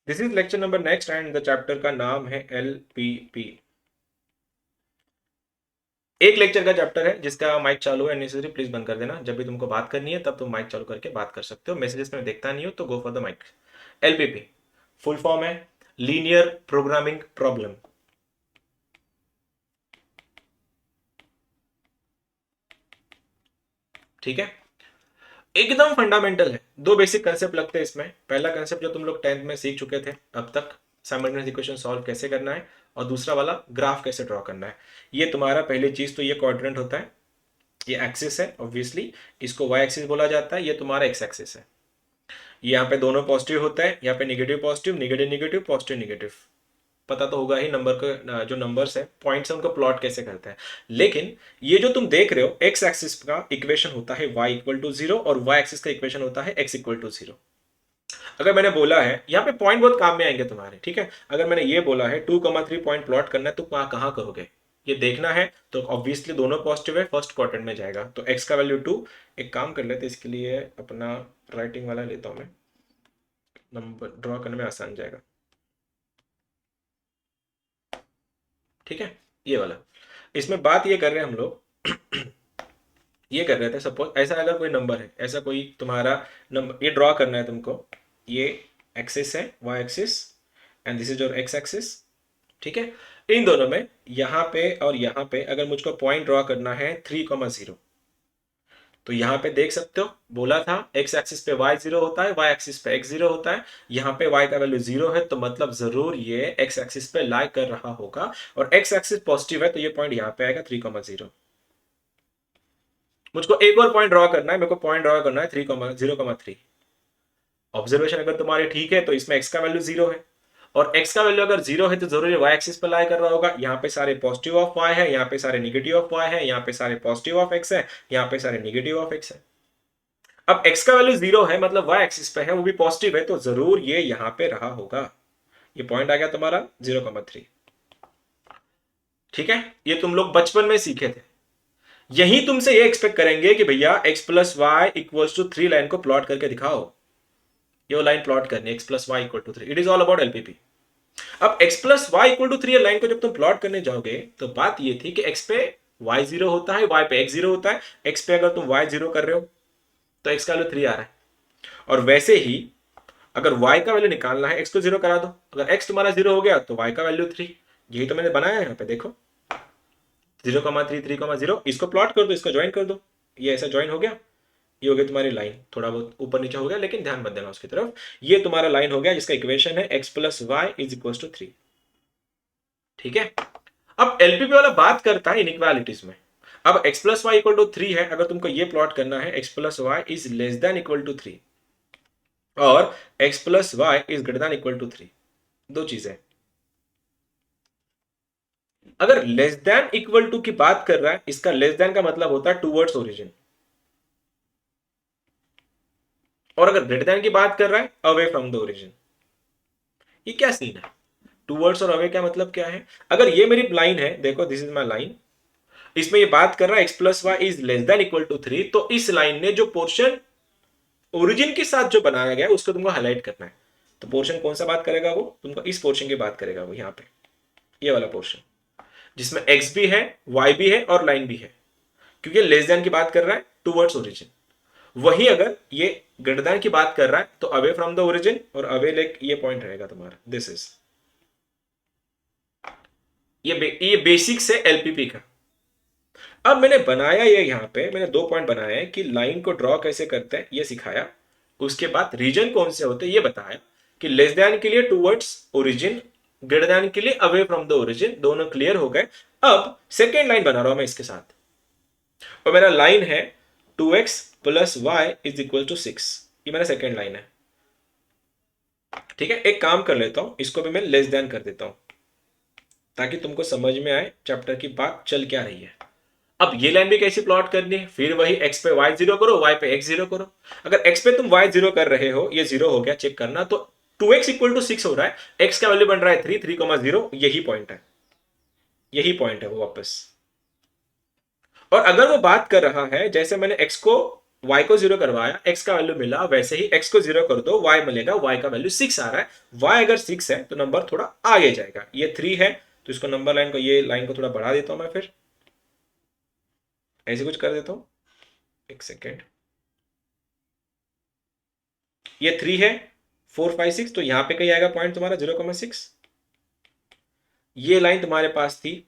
This is lecture number next and the chapter का नाम है एलपीपी। एक लेक्चर का चैप्टर है जिसका माइक चालू है, नेसेसरी प्लीज बंद कर देना। जब भी तुमको बात करनी है तब तुम माइक चालू करके बात कर सकते हो। मैसेजेस में देखता नहीं हो तो go for the mike. LPP full form है लीनियर प्रोग्रामिंग प्रॉब्लम। ठीक है, एकदम फंडामेंटल है। दो बेसिक कंसेप्ट लगते हैं इसमें। पहला कंसेप्ट जो तुम लोग 10th में सीख चुके थे अब तक, साइमल्टेनियस इक्वेशन सॉल्व कैसे करना है, और दूसरा वाला ग्राफ कैसे ड्रॉ करना है। ये तुम्हारा पहली चीज तो ये क्वाड्रेंट होता है, ये एक्सिस है ऑब्वियसली, इसको वाई एक्सिस बोला जाता है, ये तुम्हारा एक्स एक्सिस है। यहाँ पे दोनों पॉजिटिव होता है, यहाँ पे negative positive negative negative positive negative. पता तो होगा ही नंबर का, जो नंबर्स है पॉइंट्स है उनको प्लॉट कैसे करते हैं। लेकिन ये जो तुम देख रहे हो एक्स एक्सिस का इक्वेशन होता है y इक्वल टू जीरो, और वाई एक्सिस का इक्वेशन होता है x इक्वल टू जीरो। अगर मैंने बोला है यहाँ पे पॉइंट बहुत काम में आएंगे तुम्हारे, ठीक है। अगर मैंने ये बोला है 2,3 पॉइंट प्लॉट करना है तो कहाँ करोगे, ये देखना है तो ऑब्वियसली दोनों पॉजिटिव है, फर्स्ट क्वाड्रेंट में जाएगा तो x का वैल्यू 2। एक काम कर लेते इसके लिए अपना राइटिंग वाला लेता हूं मैं, नंबर ड्रॉ करने में आसान जाएगा। ठीक है, ये वाला। इसमें बात ये कर रहे हैं हम लोग ये कर रहे थे, सपोज ऐसा अगर कोई नंबर है, ऐसा कोई तुम्हारा नंबर, ये ड्रॉ करना है तुमको। ये एक्सिस है Y axis and this is your X axis. ठीक है, इन दोनों में यहाँ पे और यहाँ पे अगर मुझको पॉइंट ड्रॉ करना है 3,0, तो यहाँ पे देख सकते हो बोला था एक्स एक्सिस पे वाई जीरो होता है, वाई एक्सिस पे एक्स जीरो होता है। यहाँ पे वाई का वैल्यू जीरो है तो मतलब जरूर ये एक्स एक्सिस पे लाई कर रहा होगा, और एक्स एक्सिस पॉजिटिव है तो ये पॉइंट यहाँ पे आएगा 3,0। मुझको एक और पॉइंट ड्रॉ करना है, मेरे को पॉइंट ड्रॉ करना है 3,0,3। ऑब्जर्वेशन अगर तुम्हारी ठीक है तो इसमें एक्स का वैल्यू जीरो है, और x का वैल्यू अगर जीरो है तो जरूरी y एक्सिस पर लाई कर रहा होगा। यहाँ पे सारे पॉजिटिव ऑफ y है, यहाँ पे सारे निगेटिव ऑफ y है, यहाँ पे सारे पॉजिटिव ऑफ x है, यहाँ पे सारे निगेटिव ऑफ x है। अब x का वैल्यू जीरो है मतलब y एक्सिस पे है, वो भी पॉजिटिव है तो जरूर ये यहाँ पे रहा होगा। ये पॉइंट आ गया तुम्हारा 0,3। ठीक है, ये तुम लोग बचपन में सीखे थे। यही तुमसे ये एक्सपेक्ट करेंगे कि भैया x plus Y equals to 3 line को प्लॉट करके दिखाओ। ये लाइन प्लॉट करनी, x plus Y equal to 3, it is all about LPP. अब x plus Y equal to 3 line को जब तुम प्लॉट करने जाओगे तो बात ये थी कि x पे y जीरो होता है, y पे x जीरो होता है। x पे अगर तुम y जीरो कर रहे हो तो x का वैल्यू 3 आ रहा है, और वैसे ही अगर y का वैल्यू निकालना है x को जीरो करा दो। अगर x तुम्हारा जीरो हो गया तो y का वैल्यू 3। यही तो मैंने बनाया है यहाँ पे, देखो 0,3 3,0, इसको प्लॉट कर दो, इसको ज्वाइन कर दो, ये ऐसा ज्वाइन हो गया। ये हो गया तुम्हारी लाइन, थोड़ा बहुत ऊपर नीचे हो गया लेकिन ध्यान मत देना उसकी तरफ। ये तुम्हारा लाइन हो गया जिसका इक्वेशन है x plus Y is equal to 3। ठीक है, अब एलपीपी वाला बात करता है इनइक्वालिटीज में। अब x plus Y equal to 3 है, अगर तुमको ये प्लॉट करना है x plus Y is less than equal to 3, और x plus Y is greater than equal to 3, दो चीजें। अगर लेस देन इक्वल टू की बात कर रहा है, इसका लेस देन का मतलब होता है टूवर्ड्स ओरिजिन, और अगर ग्रेटर देन की बात कर रहा है अवे फ्रॉम द ओरिजिन। ये क्या सीन है, टूवर्ड्स और अवे का मतलब क्या है। अगर ये मेरी लाइन है, देखो दिस इज माई लाइन, इसमें ये बात कर रहा है x plus Y is less than equal to 3, तो इस लाइन ने जो पोर्शन ओरिजिन के साथ जो बनाया गया है उसको तुमको हाईलाइट करना है। तो पोर्शन कौन सा बात करेगा, वो तुमको इस पोर्शन की बात करेगा, वो यहाँ पे ये वाला पोर्शन जिसमें x भी है y भी है और लाइन भी है, क्योंकि लेस देन की बात कर रहा है टूवर्ड्स ओरिजिन। वही अगर ये ग्रेटर देन की बात कर रहा है तो अवे फ्रॉम द ओरिजिन, और अवे लाइक ये पॉइंट रहेगा तुम्हारा, दिस इज ये बेसिक्स है एलपीपी का। अब मैंने बनाया ये, यहाँ पे मैंने दो पॉइंट बनाए हैं कि लाइन को ड्रॉ कैसे करते हैं ये सिखाया, उसके बाद रीजन कौन से होते हैं ये बताया, कि लेस देन के लिए टूवर्ड्स ओरिजिन, ग्रेटर देन के लिए अवे फ्रॉम द ओरिजिन, दोनों क्लियर हो गए। अब सेकेंड लाइन बना रहा हूं मैं इसके साथ, और मेरा लाइन है 2x plus Y is equal to 6, ये मेरा सेकेंड लाइन है। ठीक है, एक काम कर लेता हूं, इसको भी मैं लेस देन कर देता हूं ताकि तुमको समझ में आए चैप्टर की बात चल क्या रही है। अब ये लाइन भी कैसी प्लॉट करनी है, फिर वही x पे y जीरो करो, y पे x जीरो करो। अगर x पे तुम y जीरो कर रहे हो, ये जीरो हो गया, चेक करना, तो 2x इक्वल टू 6 हो रहा है, x का वैल्यू बन रहा है 3, 3,0, यही पॉइंट है, यही पॉइंट है वो वापस। और अगर वो बात कर रहा है जैसे मैंने x को y को 0 करवाया, x का वैल्यू मिला, वैसे ही x को 0 कर दो, y मिलेगा, y का वैल्यू 6 आ रहा है। y अगर 6 है तो नंबर थोड़ा आगे जाएगा। ये 3 है तो इसको नंबर लाइन को, ये लाइन को थोड़ा बढ़ा देता हूं मैं, फिर ऐसे कुछ कर देता हूं, एक सेकेंड। ये 3 है, 4 5 6, तो यहां पे कहीं आएगा पॉइंट तुम्हारा 0,6। ये लाइन तुम्हारे पास थी।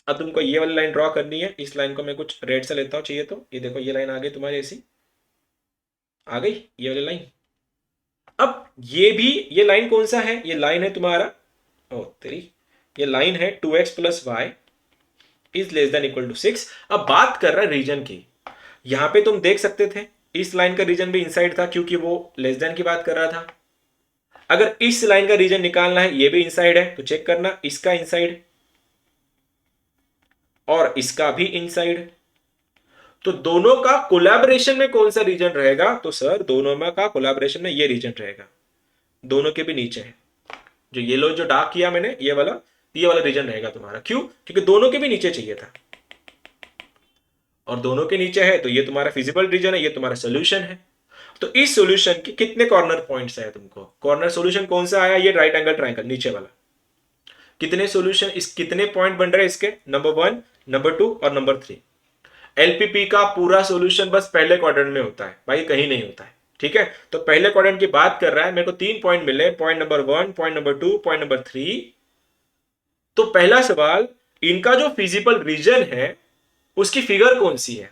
अब तुमको ये वाली लाइन ड्रॉ करनी है। इस लाइन को मैं कुछ रेड से लेता हूं, चाहिए तो। ये देखो, ये लाइन आ गई तुम्हारी, ऐसी आ गई ये वाली लाइन। अब ये भी, ये लाइन कौन सा है? ये लाइन है तुम्हारा, ओ तेरी, ये लाइन है 2x plus Y is less than equal to 6। अब बात कर रहा है रीजन की। यहां पे तुम देख सकते थे इस लाइन का रीजन भी इनसाइड था, क्योंकि वो लेस देन की बात कर रहा था। अगर इस लाइन का रीजन निकालना है, ये भी इनसाइड है, तो चेक करना, इसका इनसाइड और इसका भी इनसाइड, तो दोनों का कोलैबोरेशन में कौन सा रीजन रहेगा? तो सर दोनों में का कोलैबोरेशन में ये रीजन रहेगा। दोनों के भी नीचे है, जो येलो जो डार्क किया मैंने, ये वाला रीजन रहेगा तुम्हारा। क्यों? क्योंकि दोनों के भी नीचे चाहिए था, और दोनों के नीचे है, तो ये तुम्हारा फिजिबल रीजन है, ये तुम्हारा सोल्यूशन है। तो इस सोल्यूशन के कितने कॉर्नर पॉइंट्स है तुमको? कॉर्नर सोल्यूशन कौन सा आया? ये राइट एंगल ट्रायंगल नीचे वाला। कितने सोल्यूशन, इस कितने पॉइंट बन रहे हैं इसके? नंबर 1, नंबर 2 और नंबर 3। एलपीपी का पूरा सोल्यूशन बस पहले क्वाड्रेंट में होता है भाई, कहीं नहीं होता है, ठीक है। तो पहले क्वाड्रेंट की बात कर रहा है, मेरे को 3 पॉइंट मिले, point number 1, point number 2, point number 3। तो पहला सवाल, इनका जो फिजिबल रीजन है उसकी फिगर कौन सी है?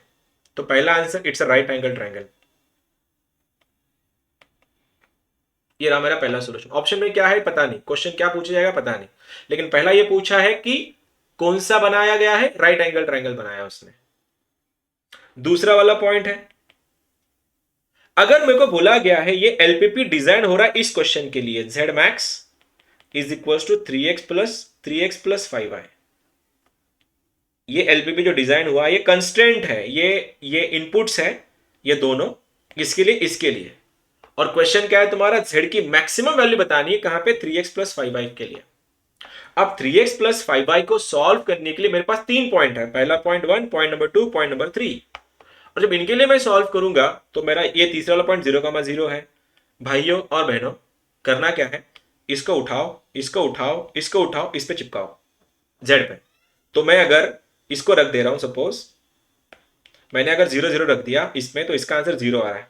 तो पहला answer, it's a right angle triangle. ये रहा मेरा पहला सोल्यूशन। ऑप्शन में क्या है पता नहीं, क्वेश्चन क्या पूछा जाएगा पता नहीं, लेकिन पहला ये पूछा है कि कौन सा बनाया गया है, राइट एंगल ट्रायंगल बनाया उसने। दूसरा वाला पॉइंट है, अगर मेरे को बोला गया है ये एलपीपी डिजाइन हो रहा है इस क्वेश्चन के लिए, Z max is equal to 3x plus 5y। ये एलपीपी जो डिजाइन हुआ, ये कंस्ट्रेंट है, ये इनपुट्स है, ये दोनों, इसके लिए, इसके लिए। और क्वेश्चन क्या है तुम्हारा? z की मैक्सिमम वैल्यू बतानी है, कहां पे? 3x प्लस 5y के लिए। अब 3x प्लस 5y को सॉल्व करने के लिए मेरे पास 3 पॉइंट है, पहला point 1, point number 2, point number 3। और जब इनके लिए मैं सॉल्व करूंगा तो मेरा ये तीसरा वाला पॉइंट 0,0 है। भाइयों और बहनों, करना क्या है, इसको उठाओ, इसको उठाओ, इसको उठाओ, इस पे चिपकाओ जेड पे। तो मैं अगर इसको रख दे रहा हूं, सपोज मैंने अगर 0,0 रख दिया इसमें, तो इसका आंसर 0 आ रहा है।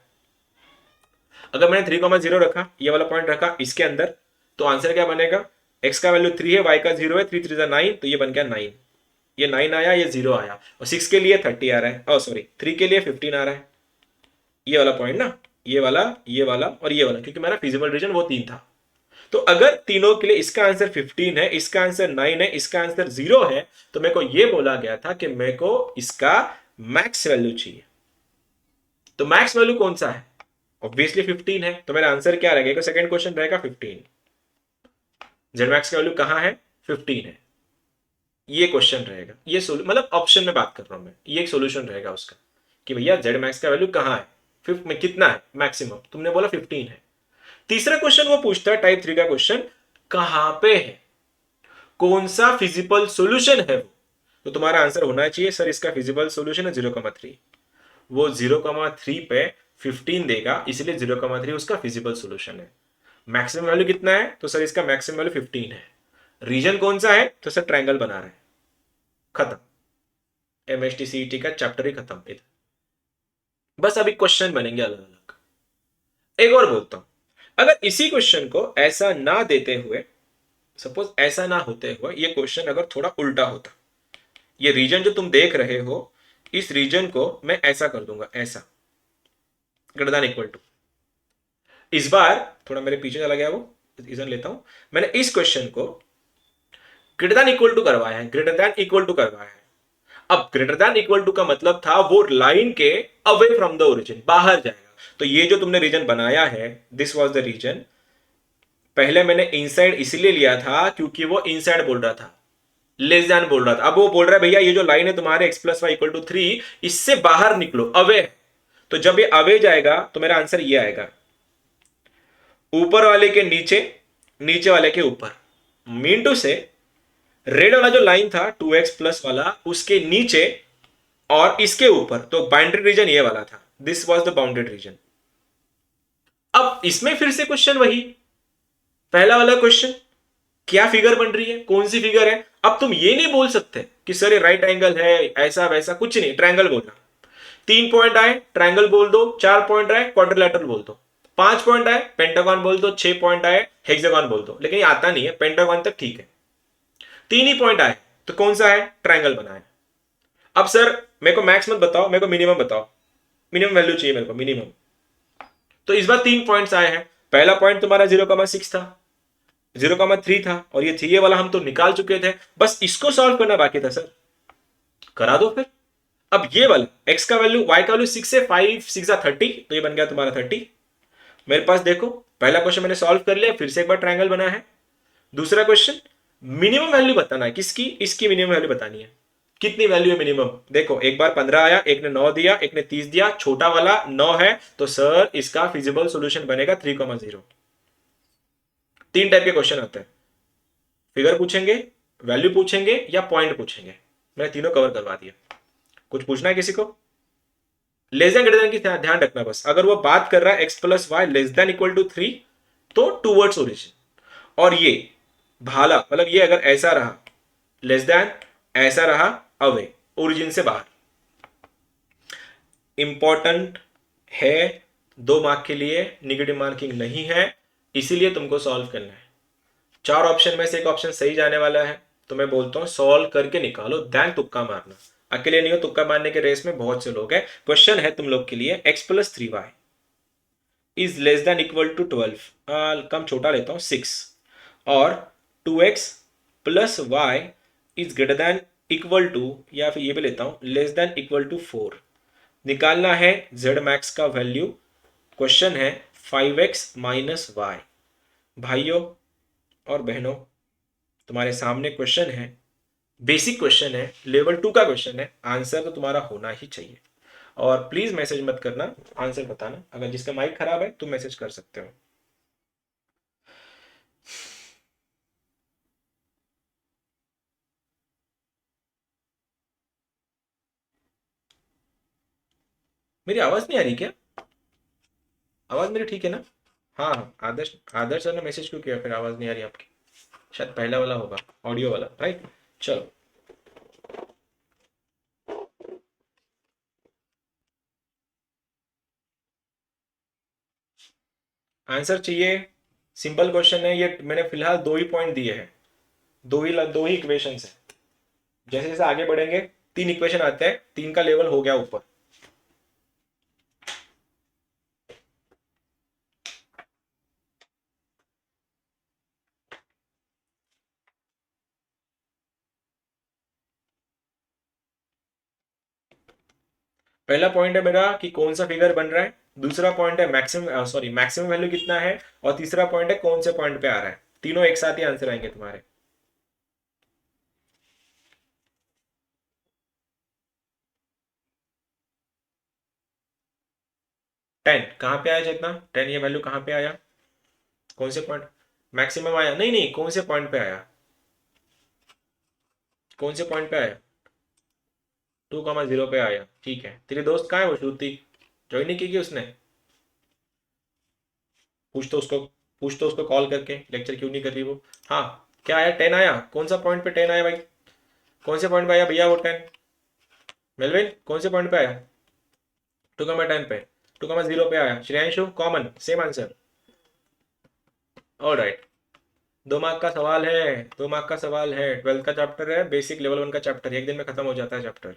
अगर मैंने 3,0 रखा, ये वाला पॉइंट रखा इसके अंदर, तो आंसर क्या बनेगा? x का वैल्यू 3 है, y का 0 है, 3 3 9, तो ये बन गया 9। ये 9 आया, ये 0 आया, और 6 के लिए 30 आ रहा है, और सॉरी 3 के लिए 15 आ रहा है। ये वाला पॉइंट ना, ये वाला, ये वाला और ये वाला, क्योंकि मेरा फिजिबल रीजन वो 3 था। तो अगर तीनों के लिए इसका आंसर 15 है, इसका आंसर 9 है, इसका आंसर 0 है, तो मेरे को ये बोला गया था कि मेरे को इसका मैक्स वैल्यू चाहिए। तो मैक्स वैल्यू कौन सा है? ऑब्वियसली 15 है, तो मेरा आंसर क्या रहेगा? सेकंड क्वेश्चन रहेगा 15। जेड मैक्स का वैल्यू कहां है? 15 है। ये क्वेश्चन रहेगा, ये मतलब ऑप्शन में बात कर रहा हूं मैं, ये एक सोल्यूशन रहेगा उसका कि भैया जेड मैक्स का वैल्यू कहां है, फिफ्थ में कितना है मैक्सिमम? तुमने बोला 15 है। तीसरा क्वेश्चन वो पूछता है, टाइप 3 का क्वेश्चन, कहां पे है, कौन सा फिजिबल सोल्यूशन है वो? तो तुम्हारा आंसर होना चाहिए सर इसका फिजिबल सोल्यूशन है 0,3। वो 0,3 पे 15 देगा, इसलिए 0,3 उसका फिजिबल सोल्यूशन है। मैक्सिमम वैल्यू कितना है? तो सर इसका मैक्सिमम वैल्यू 15 है। रीजन कौन सा है? तो सर ट्रायंगल बना रहा है। खत्म, एमएसटीसीईटी का चैप्टर ही खत्म इधर। बस अभी क्वेश्चन बनेंगे अलग अलग। एक और बोलता हूं, अगर इसी क्वेश्चन को ऐसा ना देते हुए, सपोज ऐसा ना होते हुए ये क्वेश्चन अगर थोड़ा उल्टा होता, ये रीजन जो तुम देख रहे हो, इस रीजन को मैं ऐसा कर दूंगा, ऐसा ग्रेटर देन इक्वल टू। इस बार थोड़ा मेरे पीछे चला गया, वो रीजन लेता हूं। मैंने इस क्वेश्चन को ग्रेटर देन इक्वल टू करवाया है, ग्रेटर देन इक्वल टू करवाया है। अब ग्रेटर देन इक्वल टू का मतलब था वो लाइन के अवे फ्रॉम द ओरिजिन, बाहर जाएगा। तो ये जो तुमने रीजन बनाया है, दिस वाज द रीजन। पहले मैंने इनसाइड इसलिए लिया था क्योंकि वो इनसाइड बोल रहा था, लेस देन बोल रहा था। अब वो बोल रहा है भैया ये जो लाइन है तुम्हारे X plus Y equal to 3, इससे बाहर निकलो, अवे। तो जब ये अवे जाएगा तो मेरा आंसर ये आएगा, ऊपर वाले के नीचे, नीचे वाले के ऊपर। मीन टू से रेड वाला जो लाइन था 2x प्लस वाला, उसके नीचे और इसके ऊपर, तो बाउंड्री रीजन ये वाला था। This was the bounded reason. अब इसमें फिर से क्वेश्चन वही, पहला वाला क्वेश्चन, क्या फिगर बन रही है, कौन सी फिगर है। अब तुम ये नहीं बोल सकते कि सर ये राइट एंगल है, ऐसा वैसा कुछ नहीं, ट्रायंगल बोलना। 3 पॉइंट आए ट्रायंगल बोल दो, 4 पॉइंट आए क्वाड्रिलेटरल बोल दो, 5 पॉइंट आए पेंटागन बोल दो, 6 पॉइंट आए हेक्सागन बोल दो। लेकिन ये आता नहीं है, पेंटागन तक ठीक है, 3 ही पॉइंट आए तो कौन सा है, ट्रायंगल बना है। अब सर मेरे को मैक्स मत बताओ, मेरे को मिनिमम बताओ, मिनिमम वैल्यू चाहिए मेरे को, मिनिमम। तो इस बार 3 पॉइंट्स आए हैं, पहला पॉइंट तुम्हारा 0,6 था, 0,3 था, और ये वाला हम तो निकाल चुके थे, बस इसको सॉल्व करना बाकी था सर, करा दो फिर। अब ये वाला x का वैल्यू, y का वैल्यू 6 से 5 6 30, तो ये बन गया तुम्हारा 30। मेरे पास देखो पहला क्वेश्चन मैंने सॉल्व कर लिया, फिर से एक बार ट्रायंगल बना है। दूसरा क्वेश्चन, मिनिमम वैल्यू बताना है, किसकी, इसकी मिनिमम वैल्यू बतानी है, कितनी वैल्यू है मिनिमम। देखो एक बार 15 आया, एक ने 9 दिया, एक ने 30 दिया, छोटा वाला 9 है, तो सर इसका फिजिबल सॉल्यूशन बनेगा 3,0। 3 टाइप के क्वेश्चन आते हैं, फिगर पूछेंगे, वैल्यू पूछेंगे, या पॉइंट पूछेंगे। मैंने तीनों कवर करवा दिया। कुछ पूछना है किसी को, लेस देन ग्रेटर देन की ध्यान रखना बस, अगर वो बात कर रहा है x plus Y less than equal to 3 तो टूवर्ड्स ओरिजिन, और ये भाला मतलब ये अगर ऐसा रहा लेस देन, ऐसा रहा अवे ओरिजिन से बाहर। इंपॉर्टेंट है, 2 मार्क के लिए, निगेटिव मार्किंग नहीं है, इसीलिए तुमको सॉल्व करना है। 4 ऑप्शन में से एक ऑप्शन सही जाने वाला है, तो मैं बोलता हूं सॉल्व करके निकालो, देन तुक्का मारना। अकेले नहीं हो, तुक्का मारने के रेस में बहुत से लोग हैं। क्वेश्चन है तुम लोग के लिए, x plus 3y is less than equal to 12, कम छोटा लेता हूं 6, और 2x plus Y is greater than equal to, या फिर ये भी लेता हूं लेस देन इक्वल टू 4। निकालना है z मैक्स का वैल्यू। क्वेश्चन है 5x माइनस वाई। भाइयों और बहनों, तुम्हारे सामने क्वेश्चन है, बेसिक क्वेश्चन है, लेवल 2 का क्वेश्चन है, आंसर तो तुम्हारा होना ही चाहिए। और प्लीज मैसेज मत करना, आंसर बताना। अगर जिसका माइक खराब है तुम मैसेज कर सकते हो। मेरी आवाज नहीं आ रही क्या, आवाज मेरी ठीक है ना। हाँ हाँ, आदर्श आदर्श सर ने मैसेज क्यों किया फिर, आवाज नहीं आ रही आपकी, शायद पहला वाला होगा, ऑडियो वाला, राइट। चलो, आंसर चाहिए, सिंपल क्वेश्चन है ये। मैंने फिलहाल 2 ही पॉइंट दिए हैं, दो ही इक्वेशन है। जैसे जैसे आगे बढ़ेंगे 3 इक्वेशन आते हैं, 3 का लेवल हो गया ऊपर। पहला पॉइंट है मेरा कि कौन सा फिगर बन रहा है, दूसरा पॉइंट है मैक्सिमम वैल्यू कितना है, और तीसरा पॉइंट है कौन से पॉइंट पे आ रहा है। तीनों एक साथ ही आंसर आएंगे तुम्हारे। 10 कहाँ पे आया जितना, 10 ये वैल्यू कहाँ पे आया, कौन से पॉइंट, मैक्सिमम आया, नहीं नहीं, कौन से पॉइंट पे आया, कौन से पॉइंट पे आया, 2,0 पे आया। ठीक है, तेरी दोस्त कहाँ है वो, श्रुति, ज्वाइन नहीं की उसने, पूछ तो उसको, पूछ तो उसको कॉल करके लेक्चर क्यों नहीं कर रही वो। हाँ, क्या आया, 10 आया, कौन सा पॉइंट पे 10 आया भाई, कौन से पॉइंट पे आया भैया वो 10, मेलविन कौन से पॉइंट पे आया, 2,10 पे, 2,0 पे आया। Shreyanshu common same answer, all right. 2 mark का सवाल है, 2 मार्क का सवाल है, 12th का चैप्टर है, बेसिक लेवल 1 का चैप्टर, एक दिन में खत्म हो जाता है चैप्टर,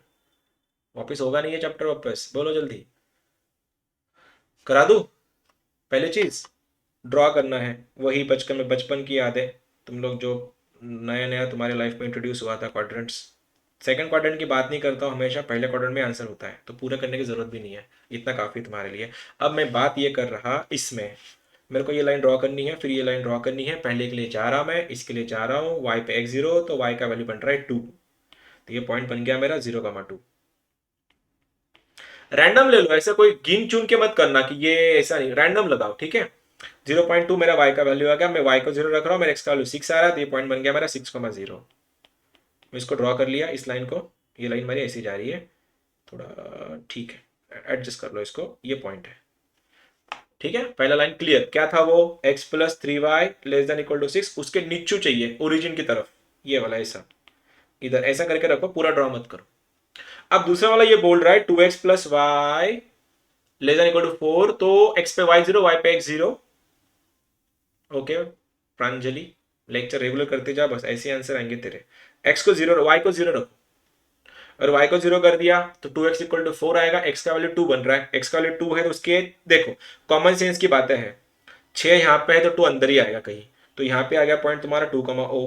वापिस होगा नहीं ये चैप्टर वापस, बोलो जल्दी, करा दूं। पहली चीज ड्रॉ करना है, वही बचपन में बचपन की यादें, तुम लोग जो नया नया तुम्हारे लाइफ में इंट्रोड्यूस हुआ था क्वाड्रेंट्स। सेकंड क्वाड्रेंट की बात नहीं करता हूँ, हमेशा पहले क्वाड्रेंट में आंसर होता है, तो पूरा करने की जरूरत भी नहीं है, इतना काफ़ी तुम्हारे लिए। अब मैं बात ये कर रहा, इसमें मेरे को ये लाइन ड्रॉ करनी है, फिर ये लाइन ड्रॉ करनी है, पहले के लिए जा रहा मैं, इसके लिए जा रहा हूँ, वाई पे x0, तो वाई का वैल्यू बन रहा है 2, तो ये पॉइंट बन गया मेरा 0,2। रैंडम ले लो, ऐसा कोई गिन चुन के मत करना कि ये ऐसा नहीं, रैंडम लगाओ, ठीक है। 0,2 मेरा y का वैल्यू आ गया, मैं y को 0 रख रहा हूँ, मेरा x का वैल्यू 6 आ रहा है, तो ये पॉइंट बन गया मेरा 6,0। मैं इसको ड्रॉ कर लिया, इस लाइन को, ये लाइन मेरी ऐसी जा रही है थोड़ा, ठीक है, एडजस्ट कर लो इसको, ये पॉइंट है। ठीक है, पहला लाइन क्लियर। क्या था वो, x plus 3y less than equal to 6, उसके नीचू चाहिए ओरिजिन की तरफ, ये वाला ऐसा, इधर ऐसा करके रखो, पूरा ड्रॉ मत करो। अब दूसरा वाला ये बोल रहा है 2x plus Y less than equal to 4, तो x पे y 0, y पे x 0। Okay Pranjali, lecture regular करते जा, बस ऐसे आंसर आएंगे तेरे। x को 0, y को 0 रखो, और y को 0 कर दिया तो 2x इक्वल टू 4 आएगा। x का वैल्यू 2 बन रहा है, x का वैल्यू 2 है तो उसके, देखो कॉमन सेंस की बातें हैं, 6 यहाँ पे है तो 2 अंदर ही आएगा कहीं, तो यहाँ पे आ गया पॉइंट तुम्हारा 2, o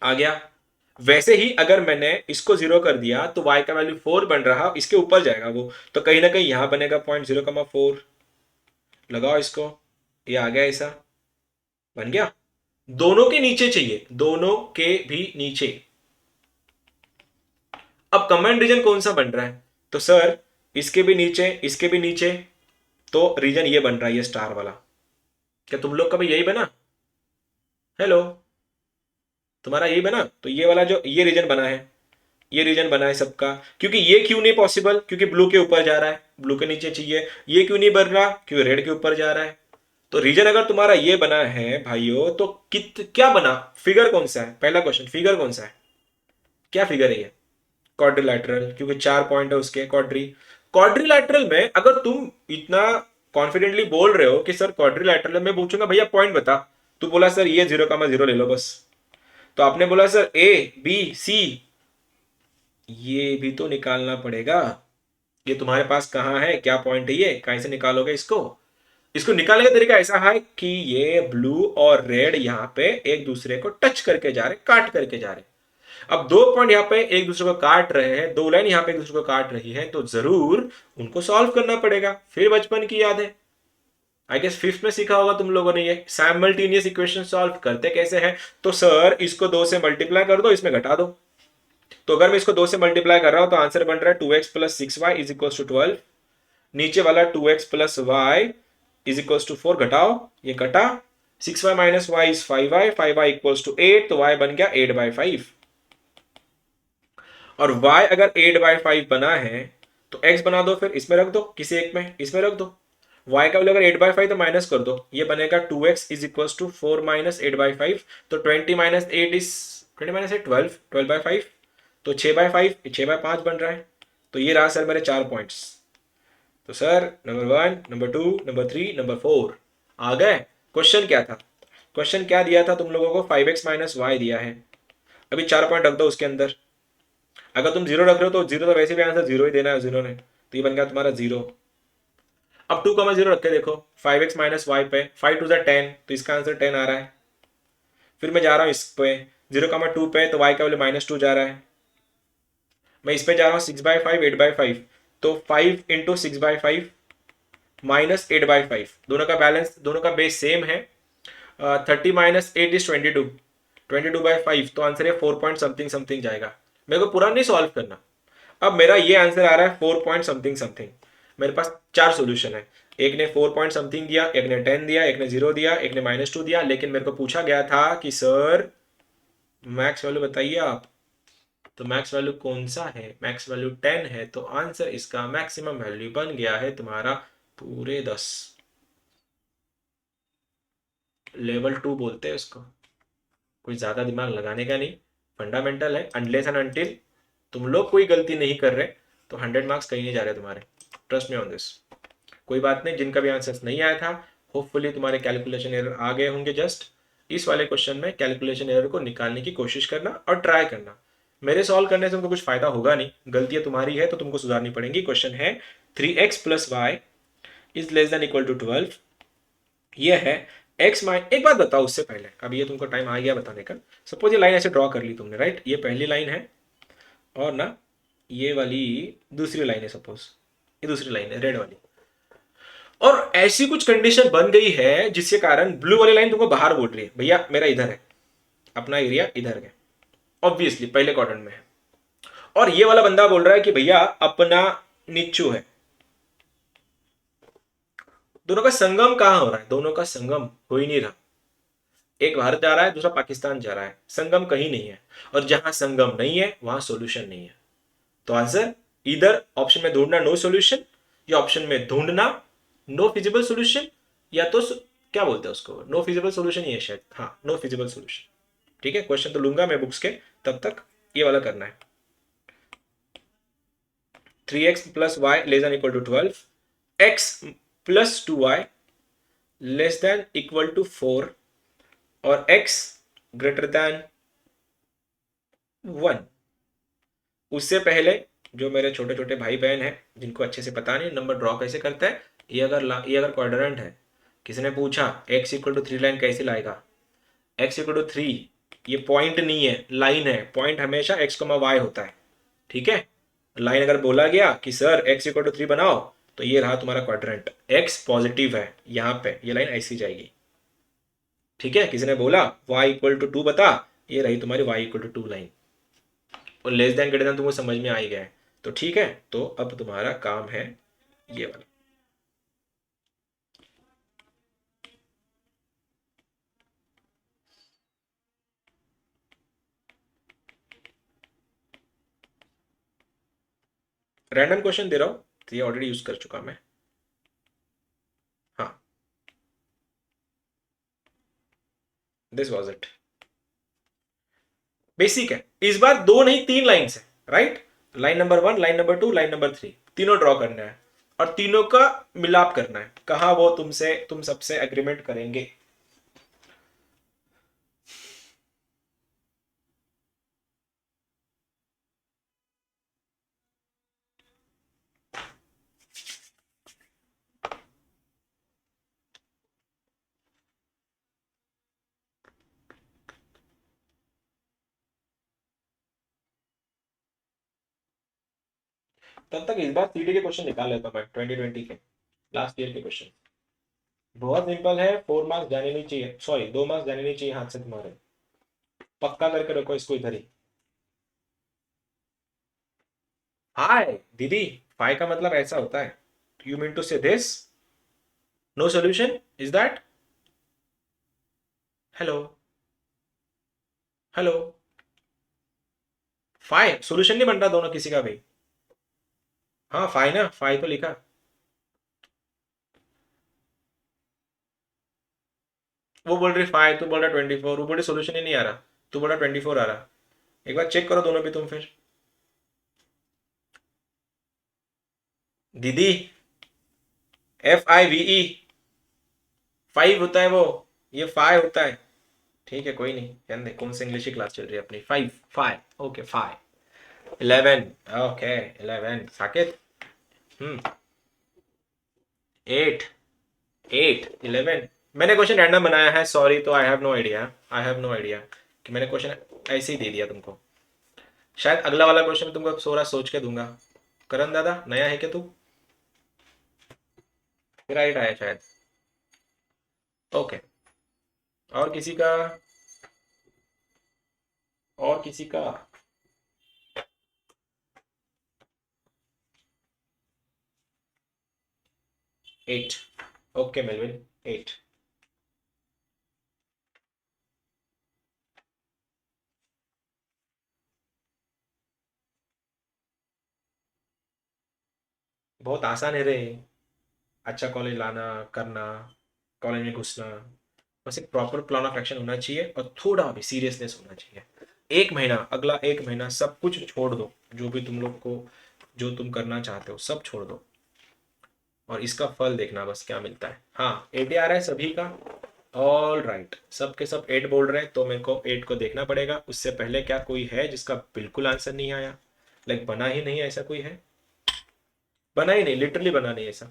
आ गया। वैसे ही अगर मैंने इसको 0 कर दिया तो y का वैल्यू 4 बन रहा, इसके ऊपर जाएगा वो, तो कहीं ना कहीं यहां बनेगा पॉइंट 0,4। लगाओ इसको, ये आ गया, ऐसा बन गया। दोनों के नीचे चाहिए, दोनों के भी नीचे। अब कमेंट रीजन कौन सा बन रहा है, तो सर इसके भी नीचे, इसके भी नीचे, तो रीजन ये बन रहा है, ये स्टार वाला। क्या तुम लोग का भी यही बना, हेलो, तुम्हारा यही बना? तो ये वाला जो ये रीजन बना है, ये रीजन बना है सबका। क्योंकि ये क्यों नहीं पॉसिबल, क्योंकि ब्लू के ऊपर जा रहा है, ब्लू के नीचे चाहिए। ये क्यों नहीं बन रहा, क्योंकि रेड के ऊपर जा रहा है। तो रीजन अगर तुम्हारा ये बना है भाइयों, तो क्या बना, फिगर कौन सा है, पहला क्वेश्चन, फिगर कौन सा है, क्या फिगर है ये, क्वाड्रिलैटरल, क्योंकि 4 पॉइंट है उसके, क्वाड्रिलैटरल में अगर तुम इतना कॉन्फिडेंटली बोल रहे हो कि सर क्वाड्रिलैटरल में, पूछूंगा भैया पॉइंट बता, तो बोला सर ये 0,0 ले लो बस। तो आपने बोला सर ए बी सी, ये भी तो निकालना पड़ेगा। ये तुम्हारे पास कहाँ है, क्या पॉइंट है, ये कहीं से निकालोगे इसको? इसको निकालने का तरीका ऐसा है कि ये ब्लू और रेड यहाँ पे एक दूसरे को टच करके जा रहे, काट करके जा रहे। अब दो पॉइंट यहाँ पे एक दूसरे को काट रहे हैं, दो लाइन यहाँ पे एक दूसरे को काट रही है, तो जरूर उनको सॉल्व करना पड़ेगा। फिर बचपन की याद है, आई गेस फिफ्थ में सीखा होगा तुम लोगों ने, ये साइमल्टेनियस इक्वेशन सॉल्व करते कैसे हैं। तो सर इसको 2 से मल्टीप्लाई कर दो, इसमें घटा दो। तो अगर मैं इसको 2 से मल्टीप्लाई कर रहा हूं तो आंसर बन रहा है 2x plus 6y is equal to 12। नीचे वाला 2x plus Y is equal to 4, घटाओ, ये घटा, 6y minus Y is 5y, 5y equals to 8, तो y बन गया 8/5। और y अगर 8/5 बना है तो x बना दो, फिर इसमें रख दो, किसी एक में इसमें रख दो। y का वैल्यू अगर 8/5 तो माइनस कर दो, ये बनेगा 2x is equal to 4 minus 8/5, तो 20 माइनस 8 इज 20 माइनस 8 12, 12/5, तो 6/5, 6/5 बन रहा है। तो ये रहा सर मेरे 4 पॉइंट्स। तो sir number 1, number 2, number 3, number 4 आ गए। क्वेश्चन क्या था, क्वेश्चन क्या दिया था तुम लोगों को, 5x माइनस वाई दिया है। अभी 4 पॉइंट रख दो उसके अंदर। अगर तुम 0 रख रहे हो तो 0 तो वैसे भी आंसर 0 ही देना है जीरो ने, तो ये बन गया तुम्हारा 0। अब 2,0 रख के देखो, 5x माइनस वाई पे, 5 टू 10, तो इसका आंसर 10 आ रहा है। फिर मैं जा रहा हूँ इस पे 0,2 पे, तो y का वैल्यू -2 जा रहा है। मैं इस पे जा रहा हूँ 6/5, 8/5, तो 5 इंटू 6/5 माइनस 8/5, दोनों का बैलेंस, दोनों का बेस सेम है। 30 माइनस 8 इज 22, 22/5, तो आंसर है 4 पॉइंट समथिंग समथिंग जाएगा। मेरे को पूरा नहीं सॉल्व करना। अब मेरा ये आंसर आ रहा है 4 पॉइंट समथिंग समथिंग। मेरे पास 4 सॉल्यूशन है, एक ने 4 पॉइंट समथिंग दिया, एक ने 10 दिया, एक ने 0 दिया, एक ने -2 दिया। लेकिन मेरे को पूछा गया था कि सर मैक्स वैल्यू बताइए आप, तो मैक्स वैल्यू कौन सा है, मैक्स वैल्यू 10 है, तो आंसर इसका मैक्सिमम वैल्यू बन गया है तुम्हारा पूरे 10। लेवल 2 बोलते हैं उसको, कोई ज्यादा दिमाग लगाने का नहीं, फंडामेंटल है। अनलेस एंड अनटिल तुम लोग कोई गलती नहीं कर रहे तो 100 मार्क्स कहीं नहीं जा रहे तुम्हारे, ट्रस्ट मी ऑन दिस। कोई बात नहीं, जिनका भी आंसर नहीं आया था होपफुली तुम्हारे कैलकुलेशन एरर आ गए होंगे। जस्ट इस वाले क्वेश्चन में कैलकुलेशन एरर को निकालने की कोशिश करना और ट्राई करना। मेरे सॉल्व करने से तुमको कुछ फायदा होगा नहीं, गलतियां तुम्हारी है तो तुमको सुधारनी पड़ेंगी। क्वेश्चन है 3x plus Y is less than equal to 12। ये है x माइन, एक बात बताओ उससे पहले, अब ये तुमको टाइम आ गया बताने का। सपोज ये लाइन ऐसे ड्रॉ कर ली तुमने, राइट, ये पहली लाइन है और ना ये वाली दूसरी लाइन है, सपोज ये दूसरी लाइन है रेड वाली, और ऐसी कुछ कंडीशन बन गई है जिसके कारण ब्लू वाली लाइन तुमको बाहर बोल रही है भैया मेरा इधर है, अपना एरिया इधर है, ऑब्वियसली पहले क्वाड्रेंट में है। और ये वाला बंदा बोल रहा है कि भैया अपना नीचू है। दोनों का संगम कहां हो रहा है, दोनों का संगम हो ही नहीं रहा। एक भारत जा रहा है, दूसरा पाकिस्तान जा रहा है, संगम कहीं नहीं है। और जहां संगम नहीं है वहां सॉल्यूशन नहीं है। तो आंसर इधर ऑप्शन में ढूंढना नो सॉल्यूशन, या ऑप्शन में ढूंढना नो फिजिबल सॉल्यूशन, या तो क्या बोलते हैं उसको, नो फिजिबल सॉल्यूशन ही है शायद, हाँ नो फिजिबल सॉल्यूशन। ठीक है, क्वेश्चन तो लूंगा मैं बुक्स के, तब तक ये वाला करना है। 3x plus Y less than equal to 12, x plus 2y less than equal to 4 और x ग्रेटर देन 1। उससे पहले जो मेरे छोटे छोटे भाई बहन हैं जिनको अच्छे से पता नहीं नंबर ड्रॉ कैसे करते हैं, ये अगर क्वाड्रेंट है, किसी ने पूछा x इक्वल टू 3 लाइन कैसे लाएगा, x इक्वल टू 3, ये पॉइंट नहीं है लाइन है, पॉइंट हमेशा x कमा वाई होता है। ठीक है, लाइन अगर बोला गया कि सर x इक्वल टू 3 बनाओ, तो ये रहा तुम्हारा क्वाड्रेंट, x पॉजिटिव है यहाँ पे, ये लाइन ऐसी जाएगी। ठीक है, किसी ने बोला y इक्वल टू 2 बता, ये रही तुम्हारी y इक्वल टू 2 लाइन, और लेस देन ग्रेटर देन तुमको समझ में आ ही गया है। तो ठीक है, तो अब तुम्हारा काम है ये वाला। रैंडम क्वेश्चन दे रहा हूं, तो ये ऑलरेडी यूज कर चुका मैं। हाँ, दिस वॉज इट। बेसिक है, इस बार दो नहीं तीन लाइन है, right. Line number 1, line number 2, line number 3, तीनों ड्रॉ करना है और तीनों का मिलाप करना है, कहा वो तुम सबसे एग्रीमेंट करेंगे। तब तक इस बार सीडी के क्वेश्चन निकाल लेता हूं मैं, 2020 के लास्ट ईयर के क्वेश्चन। बहुत सिंपल है, 4 मार्क्स जाने नहीं चाहिए, सॉरी 2 मार्क्स जाने नहीं चाहिए हाथ से तुम्हारे। पक्का करके रखो इसको इधर ही। हाय दीदी, फाई का मतलब ऐसा होता है, you mean to say this, no solution is that, hello hello, फाई सॉल्यूशन नहीं बन रहा दोनों किसी का भी। हाँ फाई ना, फाई तो लिखा। वो बोल रही फाई, तू बोल रहा 24, वो बोल रही सोल्यूशन ही नहीं आ रहा, तू बोल रहा 24 आ रहा। एक बार चेक करो दोनों भी तुम फिर। दीदी, FIVE, 5 होता है वो, ये 5 होता है। ठीक है कोई नहीं, ध्यान दे, कौन सी इंग्लिश की क्लास चल रही है अपनी, 5 5 ओके 5 11 ओके 11 साकेत। 8 8 11। मैंने क्वेश्चन रैंडम बनाया है, सॉरी, तो आई हैव नो आइडिया कि मैंने क्वेश्चन ऐसे ही दे दिया तुमको। शायद अगला वाला क्वेश्चन तुमको थोड़ा सोच के दूंगा। करण दादा नया है क्या तू, राइट आया शायद। ओके, और किसी का, और किसी का। 8 ओके मेलविन, 8। बहुत आसान है रे, अच्छा कॉलेज लाना, करना, कॉलेज में घुसना, बस एक प्रॉपर प्लान ऑफ एक्शन होना चाहिए और थोड़ा भी सीरियसनेस होना चाहिए। एक महीना, अगला एक महीना सब कुछ छोड़ दो, जो भी तुम लोग को, जो तुम करना चाहते हो सब छोड़ दो, और इसका फल देखना बस क्या मिलता है। हाँ 8 आ रहा है सभी का, ऑल राइट, सब के सब 8 बोल रहे हैं, तो मेरे को 8 को देखना पड़ेगा। उससे पहले क्या कोई है जिसका बिल्कुल आंसर नहीं आया, लाइक बना ही नहीं, ऐसा कोई है? बना ही नहीं, लिटरली बना नहीं ऐसा।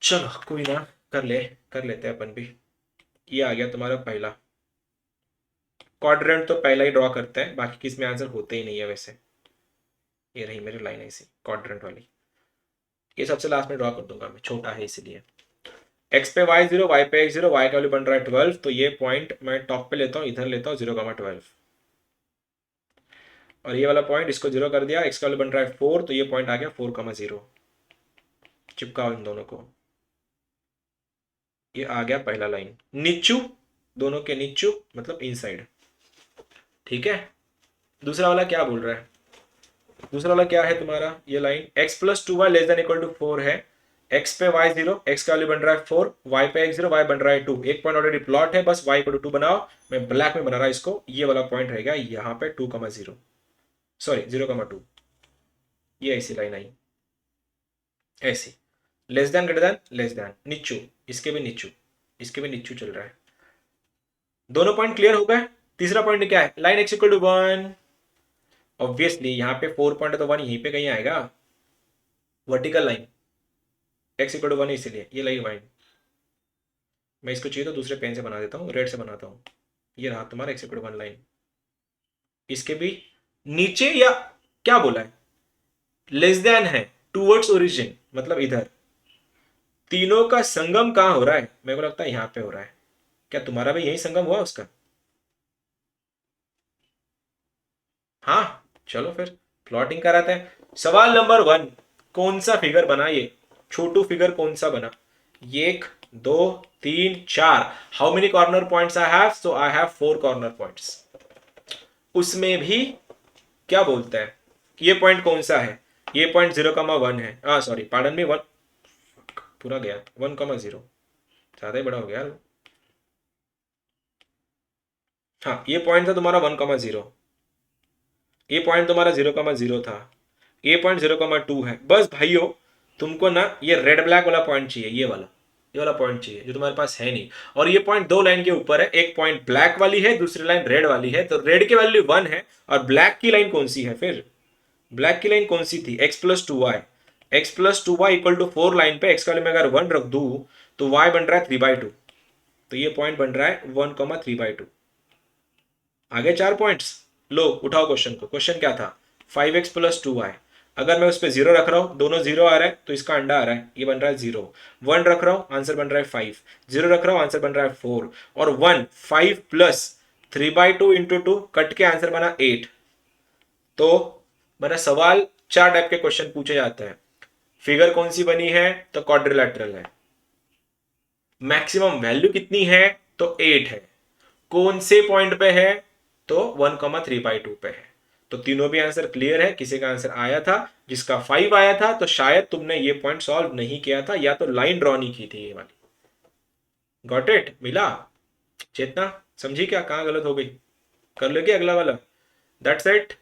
चलो कोई ना, कर लेते हैं अपन भी। ये आ गया तुम्हारा पहला क्वाड्रेंट, तो पहला ही ड्रॉ करते हैं, बाकी किस में आंसर होते ही नहीं है वैसे। ये रही मेरी लाइन ऐसी क्वाड्रेंट वाली, ये सबसे लास्ट में ड्रॉ कर दूंगा मैं, छोटा है इसलिए। एक्स पे वाई 0, वाई पे एक्स 0, वाई का वैल्यू बन रहा है 12, तो ये पॉइंट मैं टॉप पे लेता हूँ, इधर लेता हूँ 0,12, और ये वाला पॉइंट इसको 0 कर दिया, एक्स का वैल्यू बन रहा है 4, तो ये पॉइंट आ गया 4,0। चिपकाओ इन दोनों को, ये आ गया पहला लाइन, नीचू, दोनों के नीचू मतलब इनसाइड। ठीक है, दूसरा वाला क्या बोल रहा है, दूसरा वाला क्या है तुम्हारा, ये line x plus two Y less than equal to 4 है, x पे y 0, x का वैल्यू बन रहा है 4, y पे x 0, y बन रहा है 2, एक पॉइंट ऑलरेडी प्लॉट है, बस y इक्वल टू 2 बनाओ। मैं ब्लैक में बना रहा इसको, ये वाला पॉइंट रहेगा यहाँ पे 2,0, सॉरी 0,2, ये ऐसी लाइन आई, ऐसी less than greater than less than, नीचू, इसके भी नीचू, इसके भी नीचू चल रहा है। दोनों पॉइंट क्लियर हो गए। तीसरा पॉइंट क्या है, line x equal to 1, obviously यहाँ पे 4 पॉइंट तो 1 यहीं पे कहीं आएगा, vertical line x equal to 1 इसीलिए ये लाइन वाइन। मैं इसको चाहिए तो दूसरे पेन से बना देता हूँ, रेड से बनाता हूँ। ये रहा तुम्हारा x इक्वल टू 1 लाइन, इसके भी नीचे, या क्या बोला है, लेस देन है, टूवर्ड्स ओरिजिन, मतलब इधर। तीनों का संगम कहां हो रहा है, मेरे को लगता है यहां पे हो रहा है। क्या तुम्हारा भी यही संगम हुआ उसका? हाँ, चलो फिर प्लॉटिंग कराते हैं। सवाल नंबर 1, कौन सा फिगर बना ये, छोटू फिगर कौन सा बना? ये 1 2 3 4, how many corner points I have? So I have 4 corner points. उसमें भी क्या बोलता है, ये पॉइंट कौन सा है? ये पॉइंट 0,1 है, सॉरी पार्डन मी, 1 पूरा गया, 1,0, ज्यादा ही बड़ा हो गया। हाँ, ये पॉइंट था तुम्हारा 1,0, ये पॉइंट तुम्हारा 0,0 था, ये पॉइंट 0,2 है। बस भाइयों, तुमको ना ये रेड ब्लैक वाला पॉइंट चाहिए, ये वाला पॉइंट चाहिए जो तुम्हारे पास है नहीं। और ये पॉइंट दो लाइन के ऊपर है, एक पॉइंट ब्लैक वाली है, दूसरी लाइन रेड वाली है। तो रेड की वैल्यू 1 है, और ब्लैक की लाइन कौन सी है फिर? ब्लैक की लाइन कौन सी थी? x plus two y, x plus two y equal to 4 line पे x का वैल्यू में अगर 1 रख दू तो y बन रहा है 3/2, तो ये पॉइंट बन रहा है 1,3/2। आगे 4 पॉइंट्स। लो उठाओ क्वेश्चन को, क्वेश्चन क्या था, 5x प्लस टू वाई। अगर मैं उस पर 0 रख रहा हूं, दोनों 0 आ रहा है तो इसका अंडा आ रहा है, ये बन रहा है 0। 1 रख रहा हूं, आंसर बन रहा है 5। 0 रख रहा हूं, आंसर बन रहा है 4। और 1 5 प्लस 3/2 इंटू 2 कट के आंसर बना 8। तो मेरा सवाल 4 टाइप के क्वेश्चन पूछे जाते हैं। फिगर कौन सी बनी है? तो क्वाड्रिलेटरल है। मैक्सिमम वैल्यू कितनी है? तो 8 है। कौन से पॉइंट पे है? तो 1,3/2 पे है। तो तीनों भी आंसर क्लियर है। किसी का आंसर आया था, जिसका 5 आया था, तो शायद तुमने ये पॉइंट सॉल्व नहीं किया था, या तो लाइन ड्रॉ नहीं की थी ये वाली। Got it? मिला? चेतना समझी क्या कहां गलत हो गई? कर लो क्या अगला वाला? That's it.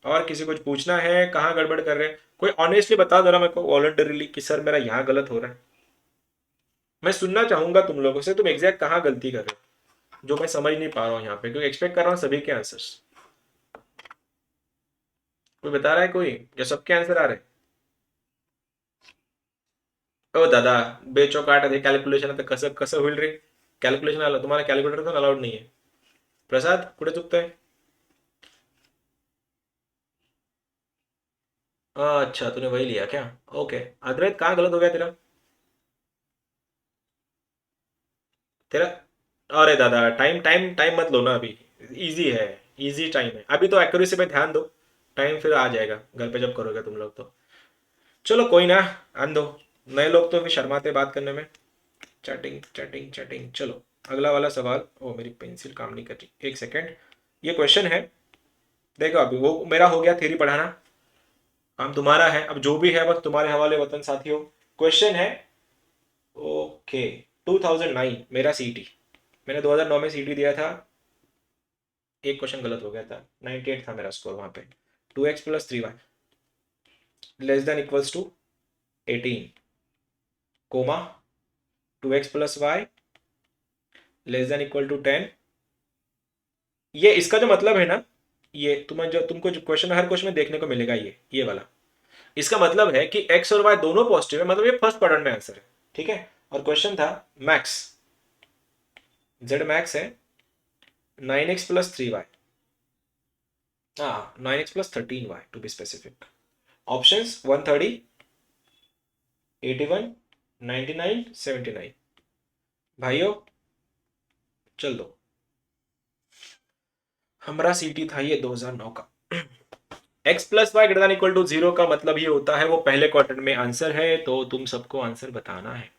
और किसी कुछ पूछना है, कहां गड़बड़ कर रहे हैं? कोई ऑनेस्टली बता दो ना मेरे को वॉलंटरीली कि सर मेरा यहां गलत हो रहा है। मैं सुनना चाहूंगा तुम लोगों से, तुम एग्जैक्ट कहां गलती कर रहे हो जो मैं समझ नहीं पा रहा हूं यहाँ पे, क्योंकि एक्सपेक्ट कर रहा हूँ सभी के आंसर्स। कोई बता रहा है कोई, या सबके आंसर आ रहे हैं? ओ दादा, बेचो काट दे कॅल्क्युलेशन आता कसं कसं होईल रे? कॅल्क्युलेशन आलं तुम्हाला, कॅल्क्युलेटर तर अलाउड नाही आहे। प्रसाद कुठे चुकतंय? अच्छा तूने वही लिया क्या? ओके। अद्वैत कहाँ गलत हो गया तेरा? तेरा, अरे दादा टाइम टाइम टाइम मत लो ना अभी, इजी है, इजी टाइम है अभी, तो एक्यूरेसी पे ध्यान दो। टाइम फिर आ जाएगा घर पे जब करोगे तुम लोग तो। चलो कोई ना, आन दो। नए लोग तो फिर शर्माते बात करने में। Chatting chatting chatting. चलो अगला वाला सवाल। ओ मेरी पेंसिल काम नहीं कर रही, एक सेकेंड। ये क्वेश्चन है, देखो अभी वो मेरा हो गया थ्योरी पढ़ाना, काम तुम्हारा है अब, जो भी है बस तुम्हारे हवाले वतन साथियों। क्वेश्चन है, ओके, 2009 मेरा सीटी, मैंने 2009 में सीटी दिया था। एक क्वेश्चन गलत हो गया था, 98 था मेरा स्कोर वहां पे। 2x plus 3y less than equals to 18, comma 2x plus Y less than equal to 10। ये इसका जो मतलब है ना, ये तुम्हें जो तुमको जो क्वेश्चन हर क्वेश्चन में देखने को मिलेगा, ये वाला, इसका मतलब है कि x और y दोनों पॉजिटिव है, मतलब ये फर्स्ट क्वाड्रेंट में आंसर है। ठीक है, और क्वेश्चन था मैक्स, z मैक्स है 9x प्लस 3y, हाँ 9x plus 13y to be specific. Options 130, 81, 99, 79। भाइयों चल दो, हमारा सीटी था ये 2009 का। x plus y greater than equal to 0 का मतलब ये होता है वो पहले क्वाड्रेंट में आंसर है, तो तुम सबको आंसर बताना है।